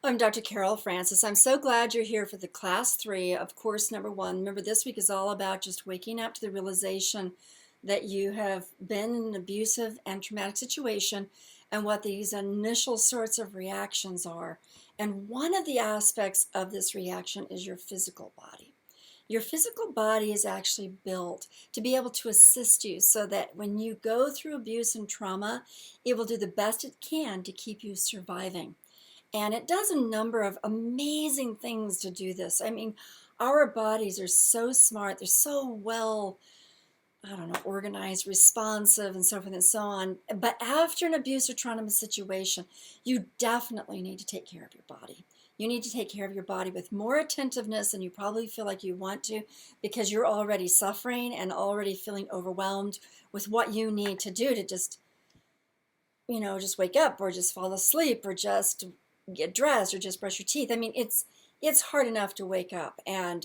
I'm Dr. Carol Francis. I'm so glad you're here for the class 3 of course number 1. Remember, this week is all about just waking up to the realization that you have been in an abusive and traumatic situation and what these initial sorts of reactions are. And one of the aspects of this reaction is your physical body. Your physical body is actually built to be able to assist you so that when you go through abuse and trauma, it will do the best it can to keep you surviving. And it does a number of amazing things to do this. I mean, our bodies are so smart. They're so well, I don't know, organized, responsive, and so forth and so on. But after an abuse or trauma situation, you definitely need to take care of your body. You need to take care of your body with more attentiveness than you probably feel like you want to, because you're already suffering and already feeling overwhelmed with what you need to do to just, just wake up or just fall asleep or just get dressed or just brush your teeth. I mean, it's hard enough to wake up and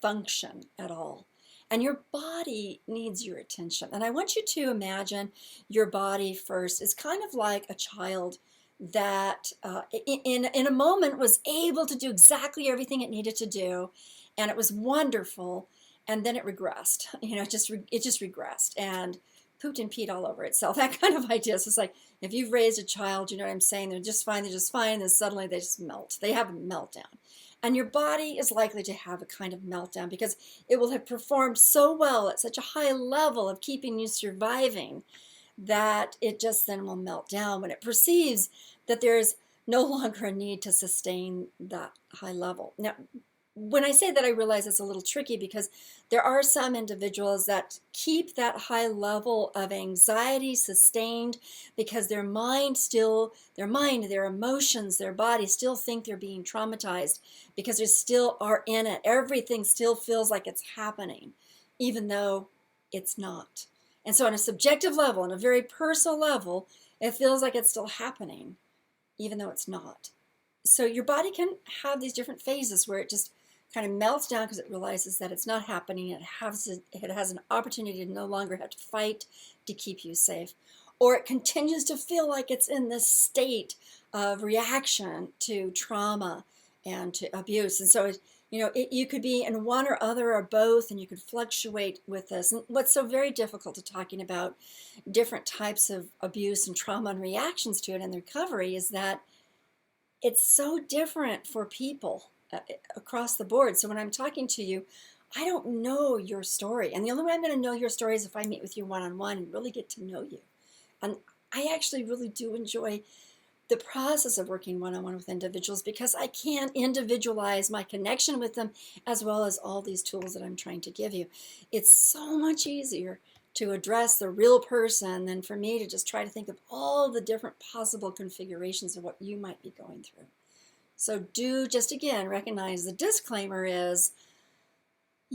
function at all. And your body needs your attention. And I want you to imagine your body first is kind of like a child that in a moment was able to do exactly everything it needed to do, and it was wonderful, and then it regressed. It just regressed and pooped and peed all over itself. That kind of idea. So it's like if you've raised a child, you know what I'm saying? They're just fine, and then suddenly they just melt. They have a meltdown. And your body is likely to have a kind of meltdown because it will have performed so well at such a high level of keeping you surviving that it just then will melt down when it perceives that there's no longer a need to sustain that high level. Now, when I say that, I realize it's a little tricky because there are some individuals that keep that high level of anxiety sustained because their mind, their emotions, their body still think they're being traumatized because they still are in it. Everything still feels like it's happening, even though it's not. And so on a subjective level, on a very personal level, it feels like it's still happening, even though it's not. So your body can have these different phases where it just kind of melts down because it realizes that it's not happening. It has an opportunity to no longer have to fight to keep you safe. Or it continues to feel like it's in this state of reaction to trauma and to abuse. And so, you could be in one or other or both, and you could fluctuate with this. And what's so very difficult to talking about different types of abuse and trauma and reactions to it and the recovery is that it's so different for people across the board. So when I'm talking to you, I don't know your story. And the only way I'm going to know your story is if I meet with you one-on-one and really get to know you. And I actually really do enjoy the process of working one-on-one with individuals because I can individualize my connection with them as well as all these tools that I'm trying to give you. It's so much easier to address the real person than for me to just try to think of all the different possible configurations of what you might be going through. So do just again recognize the disclaimer is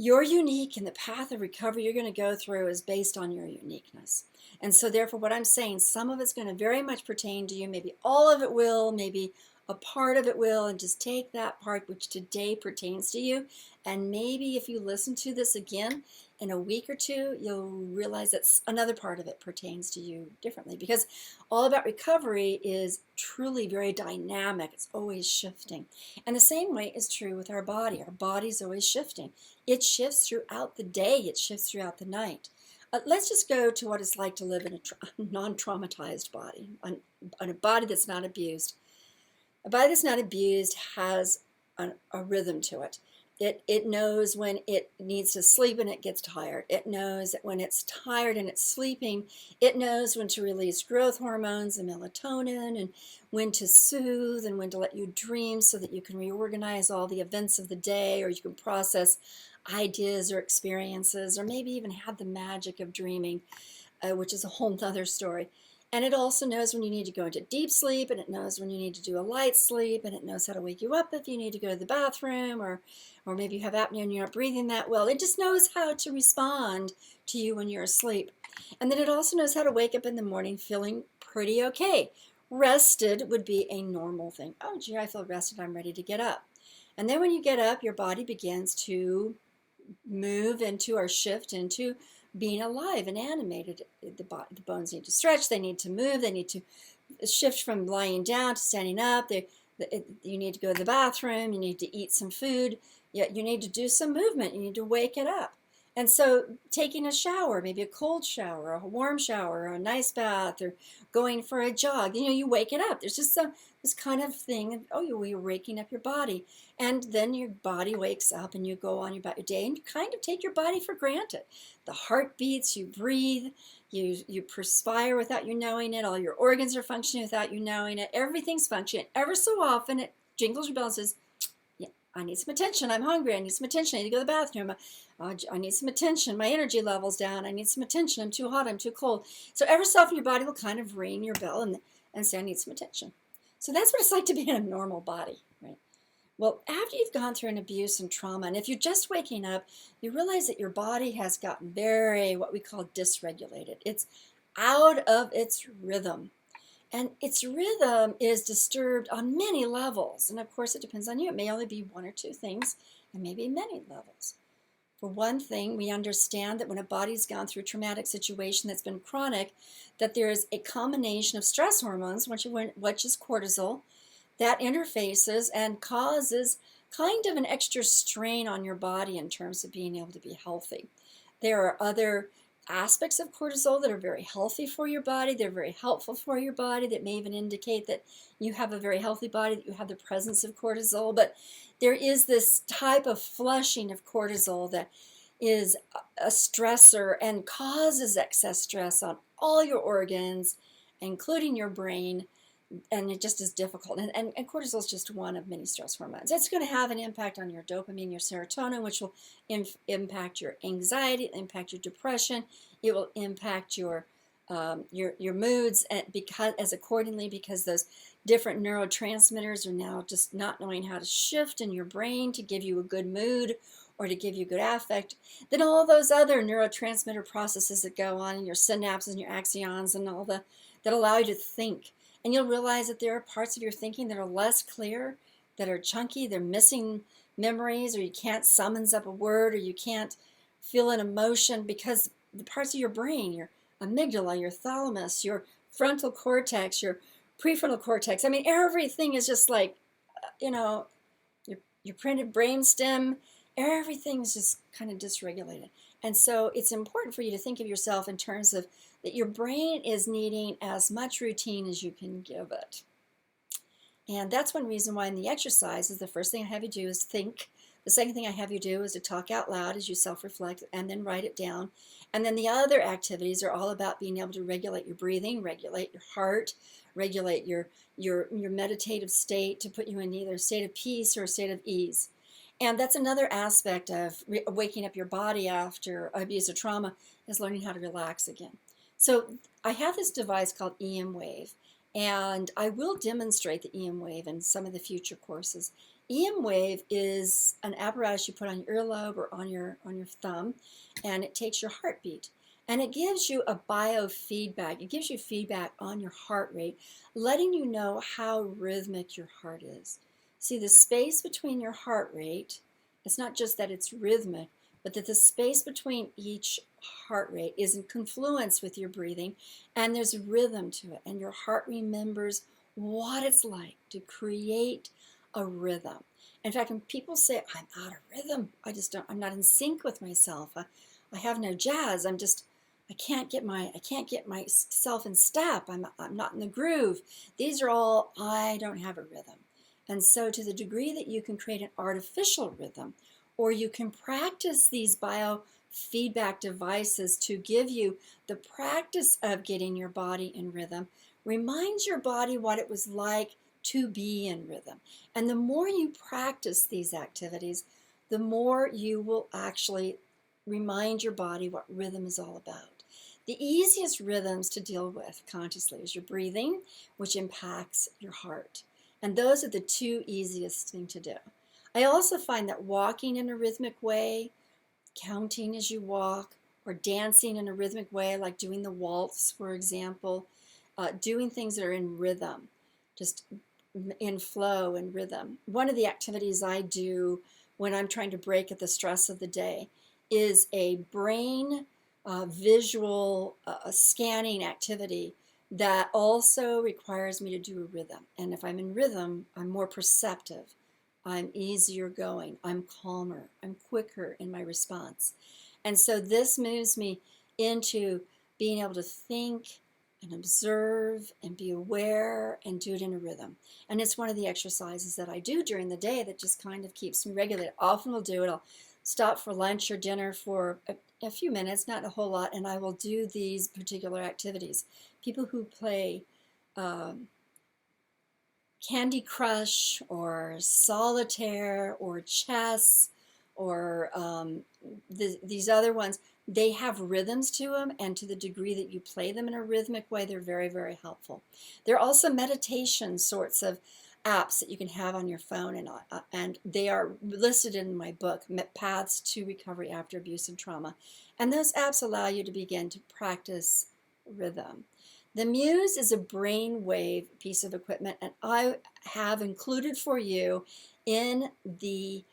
you're unique, and the path of recovery you're going to go through is based on your uniqueness. And so therefore what I'm saying, some of it's going to very much pertain to you. Maybe all of it will, maybe a part of it will, and just take that part which today pertains to you. And maybe if you listen to this again in a week or two, you'll realize that another part of it pertains to you differently, because all about recovery is truly very dynamic. It's always shifting. And the same way is true with our body. Our body's always shifting. It shifts throughout the day. It shifts throughout the night. Let's just go to what it's like to live in a non-traumatized body, on a body that's not abused. A body that's not abused has a rhythm to it. It knows when it needs to sleep and it gets tired. It knows that when it's tired and it's sleeping, it knows when to release growth hormones and melatonin, and when to soothe and when to let you dream so that you can reorganize all the events of the day, or you can process ideas or experiences, or maybe even have the magic of dreaming, which is a whole nother story. And it also knows when you need to go into deep sleep, and it knows when you need to do a light sleep, and it knows how to wake you up if you need to go to the bathroom, or maybe you have apnea and you're not breathing that well. It just knows how to respond to you when you're asleep. And then it also knows how to wake up in the morning feeling pretty okay. Rested would be a normal thing. Oh, gee, I feel rested. I'm ready to get up. And then when you get up, your body begins to move into or shift into being alive and animated. The bones need to stretch, they need to move, they need to shift from lying down to standing up. You need to go to the bathroom, you need to eat some food, yet you need to do some movement, you need to wake it up. And so taking a shower, maybe a cold shower, a warm shower, or a nice bath, or going for a jog, you wake it up. There's just this kind of thing, you're waking up your body. And then your body wakes up and you go on about your day and you kind of take your body for granted. The heart beats, you breathe, you perspire without you knowing it. All your organs are functioning without you knowing it. Everything's functioning. Ever so often it jingles your bell and says, yeah, I need some attention. I'm hungry. I need some attention. I need to go to the bathroom. I need some attention. My energy level's down. I need some attention. I'm too hot. I'm too cold. So ever so often your body will kind of ring your bell and say, I need some attention. So that's what it's like to be in a normal body, right? Well, after you've gone through an abuse and trauma, and if you're just waking up, you realize that your body has gotten very, what we call dysregulated. It's out of its rhythm. And its rhythm is disturbed on many levels. And of course, it depends on you. It may only be one or two things, and maybe many levels. For one thing, we understand that when a body's gone through a traumatic situation that's been chronic, that there is a combination of stress hormones, which is cortisol, that interfaces and causes kind of an extra strain on your body in terms of being able to be healthy. There are other aspects of cortisol that are very healthy for your body. They're very helpful for your body. That may even indicate that you have a very healthy body, that you have the presence of cortisol. But there is this type of flushing of cortisol that is a stressor and causes excess stress on all your organs, including your brain, and it just is difficult. And cortisol is just one of many stress hormones. It's going to have an impact on your dopamine, your serotonin, which will impact your anxiety, impact your depression. It will impact your moods, and because those different neurotransmitters are now just not knowing how to shift in your brain to give you a good mood or to give you good affect. Then all those other neurotransmitter processes that go on in your synapses and your axons and all that allow you to think. And you'll realize that there are parts of your thinking that are less clear, that are chunky, they're missing memories, or you can't summons up a word, or you can't feel an emotion because the parts of your brain, your amygdala, your thalamus, your frontal cortex, your prefrontal cortex, I mean, everything is just like, your printed brainstem, everything's just kind of dysregulated. And so it's important for you to think of yourself in terms of that your brain is needing as much routine as you can give it. And that's one reason why in the exercises, the first thing I have you do is think. The second thing I have you do is to talk out loud as you self-reflect and then write it down. And then the other activities are all about being able to regulate your breathing, regulate your heart, regulate your meditative state to put you in either a state of peace or a state of ease. And that's another aspect of waking up your body after abuse or trauma, is learning how to relax again. So I have this device called EM Wave, and I will demonstrate the EM Wave in some of the future courses. EM Wave is an apparatus you put on your earlobe or on your thumb, and it takes your heartbeat. And it gives you a biofeedback. It gives you feedback on your heart rate, letting you know how rhythmic your heart is. See, the space between your heart rate, it's not just that it's rhythmic, but that the space between each heart rate is in confluence with your breathing, and there's a rhythm to it, and your heart remembers what it's like to create a rhythm. In fact, when people say, I'm out of rhythm, I'm not in sync with myself, I have no jazz, I can't get myself in step, I'm not in the groove. These are all, I don't have a rhythm. And so to the degree that you can create an artificial rhythm, or you can practice these biofeedback devices to give you the practice of getting your body in rhythm, reminds your body what it was like to be in rhythm. And the more you practice these activities, the more you will actually remind your body what rhythm is all about. The easiest rhythms to deal with consciously is your breathing, which impacts your heart. And those are the two easiest things to do. I also find that walking in a rhythmic way, counting as you walk, or dancing in a rhythmic way, like doing the waltz, for example, doing things that are in rhythm, just in flow and rhythm. One of the activities I do when I'm trying to break at the stress of the day is a brain visual scanning activity that also requires me to do a rhythm. And if I'm in rhythm, I'm more perceptive. I'm easier going. I'm calmer. I'm quicker in my response. And so this moves me into being able to think and observe and be aware and do it in a rhythm. And it's one of the exercises that I do during the day that just kind of keeps me regulated. Often will do it. I'll stop for lunch or dinner for a few minutes, not a whole lot, and I will do these particular activities. People who play um, Candy Crush or solitaire or chess or these other ones, they have rhythms to them, and to the degree that you play them in a rhythmic way, they're very, very helpful. There are also meditation sorts of apps that you can have on your phone, and they are listed in my book, Paths to Recovery After Abuse and Trauma. And those apps allow you to begin to practice rhythm. The Muse is a brainwave piece of equipment, and I have included for you in the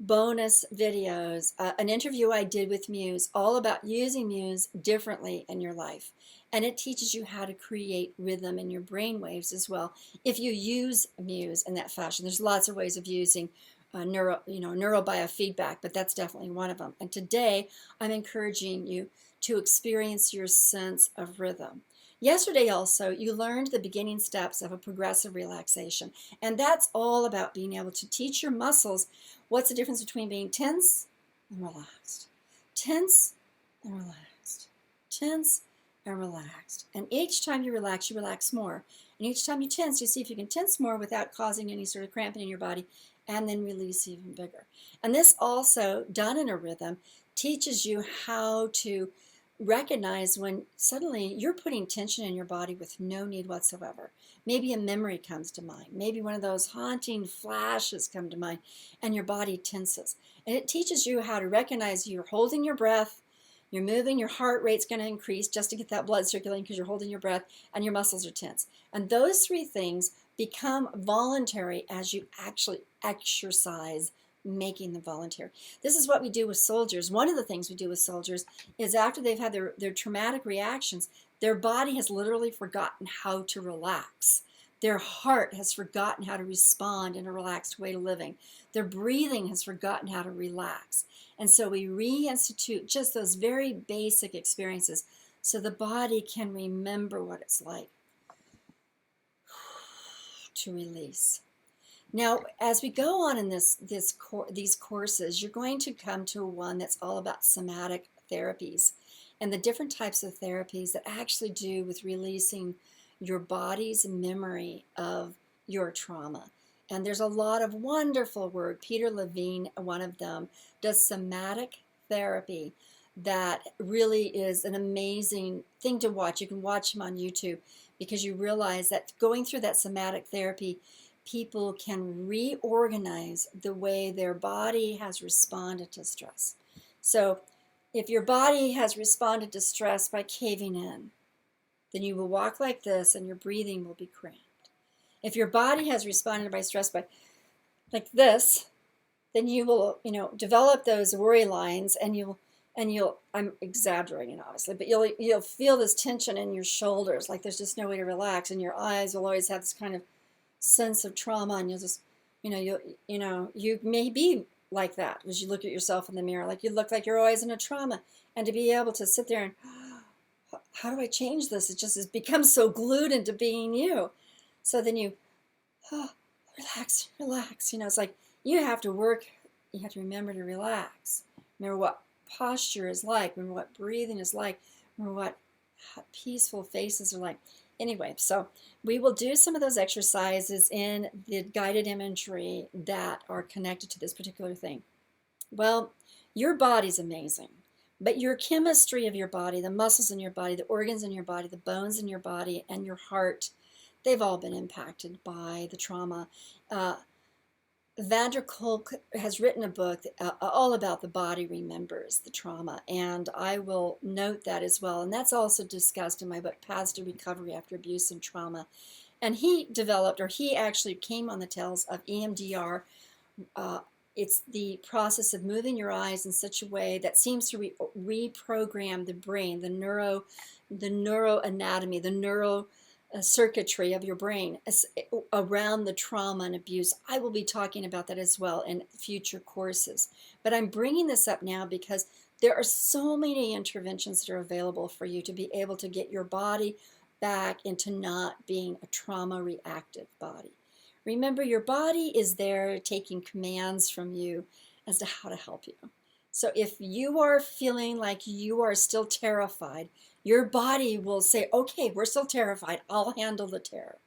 bonus videos an interview I did with Muse all about using Muse differently in your life. And it teaches you how to create rhythm in your brainwaves as well if you use Muse in that fashion. There's lots of ways of using neurobiofeedback, but that's definitely one of them. And today I'm encouraging you to experience your sense of rhythm. Yesterday also, you learned the beginning steps of a progressive relaxation. And that's all about being able to teach your muscles what's the difference between being tense and relaxed. Tense and relaxed. Tense and relaxed. And each time you relax more. And each time you tense, you see if you can tense more without causing any sort of cramping in your body, and then release even bigger. And this also, done in a rhythm, teaches you how to recognize when suddenly you're putting tension in your body with no need whatsoever. Maybe a memory comes to mind. Maybe one of those haunting flashes come to mind, and your body tenses. And it teaches you how to recognize you're holding your breath, you're moving, your heart rate's going to increase just to get that blood circulating because you're holding your breath, and your muscles are tense. And those three things become voluntary as you actually exercise making them voluntary. This is what we do with soldiers. One of the things we do with soldiers is after they've had their traumatic reactions, their body has literally forgotten how to relax. Their heart has forgotten how to respond in a relaxed way to living. Their breathing has forgotten how to relax. And so we reinstitute just those very basic experiences so the body can remember what it's like to release. Now, as we go on in these courses, you're going to come to one that's all about somatic therapies and the different types of therapies that actually do with releasing your body's memory of your trauma. And there's a lot of wonderful work. Peter Levine, one of them, does somatic therapy that really is an amazing thing to watch. You can watch him on YouTube because you realize that going through that somatic therapy, people can reorganize the way their body has responded to stress. So if your body has responded to stress by caving in, then you will walk like this and your breathing will be cramped. If your body has responded by stress by like this, then you will, develop those worry lines, and I'm exaggerating obviously, but you'll feel this tension in your shoulders, like there's just no way to relax, and your eyes will always have this kind of sense of trauma, and you'll just, you may be like that as you look at yourself in the mirror, like you look like you're always in a trauma, and to be able to sit there and, how do I change this? It just has become so glued into being you. So then you, relax. It's like you have to work, you have to remember to relax. Remember what posture is like, remember what breathing is like, remember what peaceful faces are like. Anyway, so we will do some of those exercises in the guided imagery that are connected to this particular thing. Well, your body's amazing, but your chemistry of your body, the muscles in your body, the organs in your body, the bones in your body, and your heart, they've all been impacted by the trauma. Vander Kolk has written a book all about the body remembers the trauma, and I will note that as well. And that's also discussed in my book, Paths to Recovery After Abuse and Trauma. And he actually came on the tails of EMDR it's the process of moving your eyes in such a way that seems to reprogram the brain, the neuroanatomy, the neuro circuitry of your brain around the trauma and abuse. I will be talking about that as well in future courses. But I'm bringing this up now because there are so many interventions that are available for you to be able to get your body back into not being a trauma reactive body. Remember, your body is there taking commands from you as to how to help you. So if you are feeling like you are still terrified, your body will say, okay, we're still terrified. I'll handle the terror.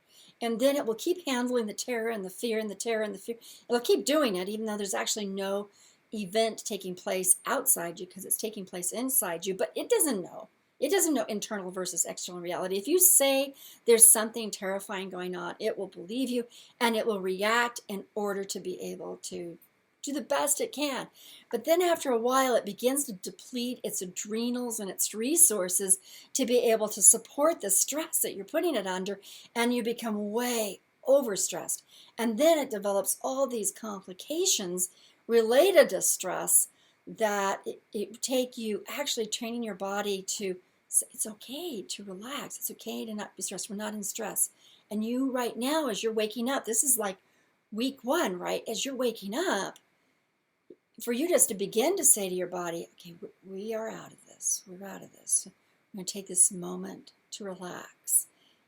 And then it will keep handling the terror and the fear and the terror and the fear. It'll keep doing it, even though there's actually no event taking place outside you because it's taking place inside you. But it doesn't know. It doesn't know internal versus external reality. If you say there's something terrifying going on, it will believe you and it will react in order to be able to do the best it can. But then after a while, it begins to deplete its adrenals and its resources to be able to support the stress that you're putting it under, and you become way overstressed. And then it develops all these complications related to stress that it take you actually training your body to say it's okay to relax. It's okay to not be stressed. We're not in stress. And you right now, as you're waking up, this is like week one, right? As you're waking up, for you just to begin to say to your body, okay, we are out of this. We're out of this. I'm going to take this moment to relax.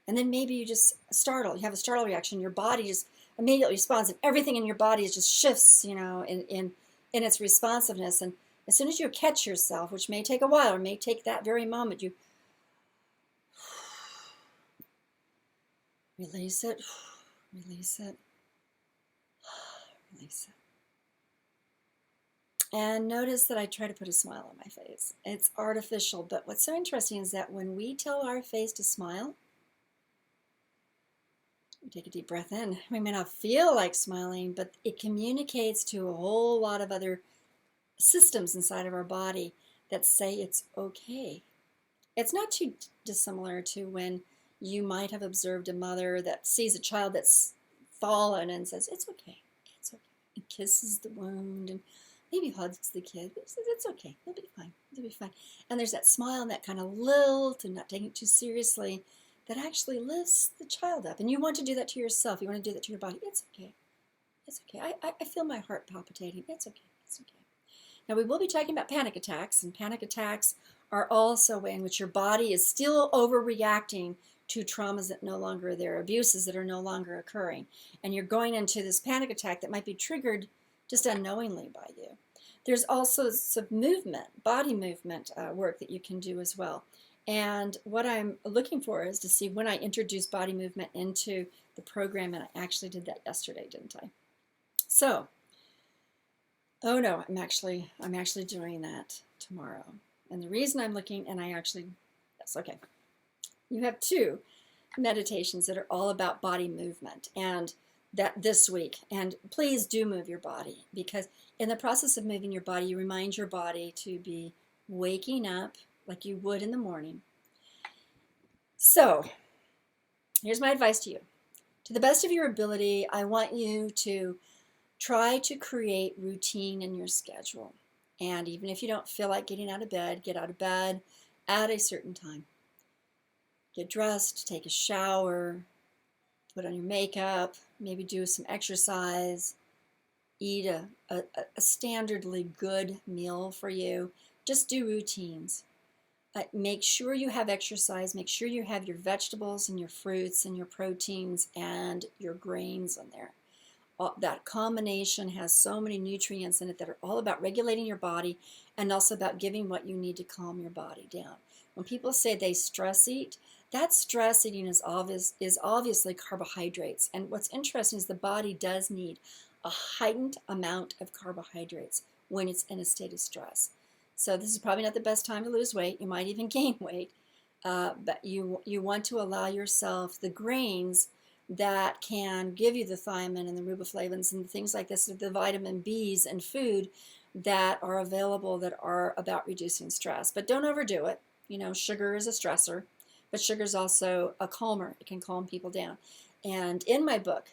And then maybe you just startle. You have a startle reaction. Your body just immediately responds, and everything in your body just shifts, in its responsiveness. And as soon as you catch yourself, which may take a while or may take that very moment, you release it, release it, release it. And notice that I try to put a smile on my face. It's artificial, but what's so interesting is that when we tell our face to smile, we take a deep breath in. We may not feel like smiling, but it communicates to a whole lot of other systems inside of our body that say it's okay. It's not too dissimilar to when you might have observed a mother that sees a child that's fallen and says, it's okay, and kisses the wound and maybe hugs the kid. It's okay. They'll be fine. They'll be fine. And there's that smile and that kind of lilt and not taking it too seriously that actually lifts the child up. And you want to do that to yourself. You want to do that to your body. It's okay. It's okay. I feel my heart palpitating. It's okay. It's okay. Now, we will be talking about panic attacks. And panic attacks are also a way in which your body is still overreacting to traumas that no longer are there, abuses that are no longer occurring. And you're going into this panic attack that might be triggered just unknowingly by you. There's also some movement, body movement work that you can do as well. And what I'm looking for is to see when I introduce body movement into the program, and I actually did that yesterday, didn't I? So, oh no, I'm actually doing that tomorrow. And the reason I'm looking, yes, okay. You have 2 meditations that are all about body movement, and that this week. And please do move your body, because in the process of moving your body, you remind your body to be waking up like you would in the morning. So here's my advice to you. To the best of your ability, I want you to try to create routine in your schedule. And even if you don't feel like getting out of bed, get out of bed at a certain time. Get dressed, take a shower, put on your makeup, maybe do some exercise, eat a standardly good meal for you. Just do routines. Make sure you have exercise. Make sure you have your vegetables and your fruits and your proteins and your grains in there. That combination has so many nutrients in it that are all about regulating your body and also about giving what you need to calm your body down. When people say they stress eat, that stress eating is obviously carbohydrates. And what's interesting is the body does need a heightened amount of carbohydrates when it's in a state of stress. So this is probably not the best time to lose weight. You might even gain weight, but you want to allow yourself the grains that can give you the thiamine and the riboflavins and things like this, the vitamin B's and food that are available that are about reducing stress. But don't overdo it. Sugar is a stressor, but sugar is also a calmer. It can calm people down. And in my book,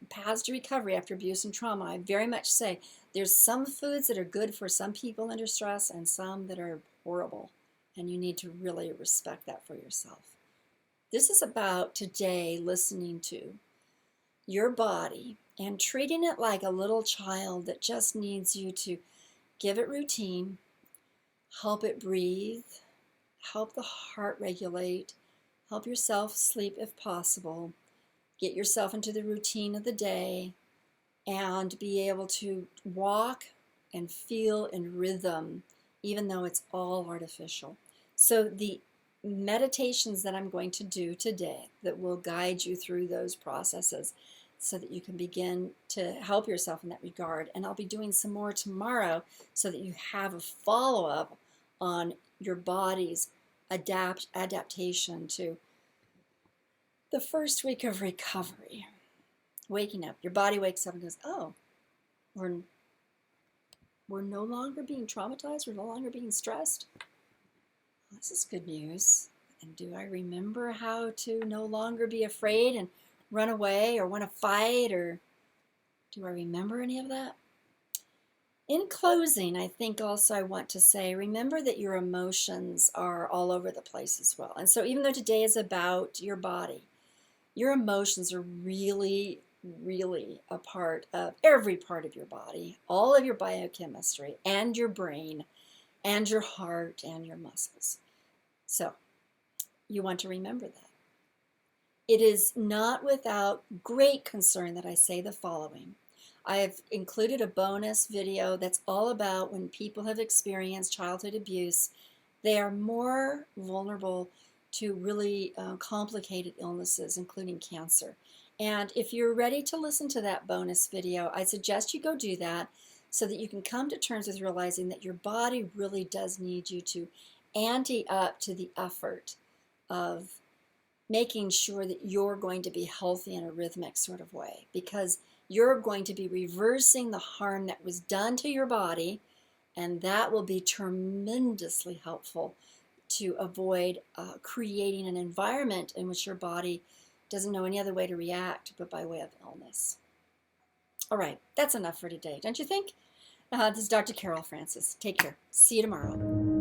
Paths to Recovery After Abuse and Trauma, I very much say there's some foods that are good for some people under stress and some that are horrible. And you need to really respect that for yourself. This is about today listening to your body and treating it like a little child that just needs you to give it routine, help it breathe, help the heart regulate, help yourself sleep if possible, get yourself into the routine of the day, and be able to walk and feel in rhythm, even though it's all artificial. So the meditations that I'm going to do today that will guide you through those processes so that you can begin to help yourself in that regard. And I'll be doing some more tomorrow so that you have a follow-up on your body's adaptation to the first week of recovery. Waking up, your body wakes up and goes, oh, we're no longer being traumatized, we're no longer being stressed. This is good news. And do I remember how to no longer be afraid and run away or want to fight, or do I remember any of that? In closing, I think also I want to say, remember that your emotions are all over the place as well. And so even though today is about your body, your emotions are really, really a part of every part of your body, all of your biochemistry and your brain and your heart and your muscles. So you want to remember that. It is not without great concern that I say the following. I have included a bonus video that's all about when people have experienced childhood abuse, they are more vulnerable to really complicated illnesses, including cancer. And if you're ready to listen to that bonus video, I suggest you go do that so that you can come to terms with realizing that your body really does need you to ante up to the effort of making sure that you're going to be healthy in a rhythmic sort of way, because you're going to be reversing the harm that was done to your body, and that will be tremendously helpful to avoid creating an environment in which your body doesn't know any other way to react but by way of illness. All right, that's enough for today, don't you think? This is Dr. Carol Francis. Take care. See you tomorrow.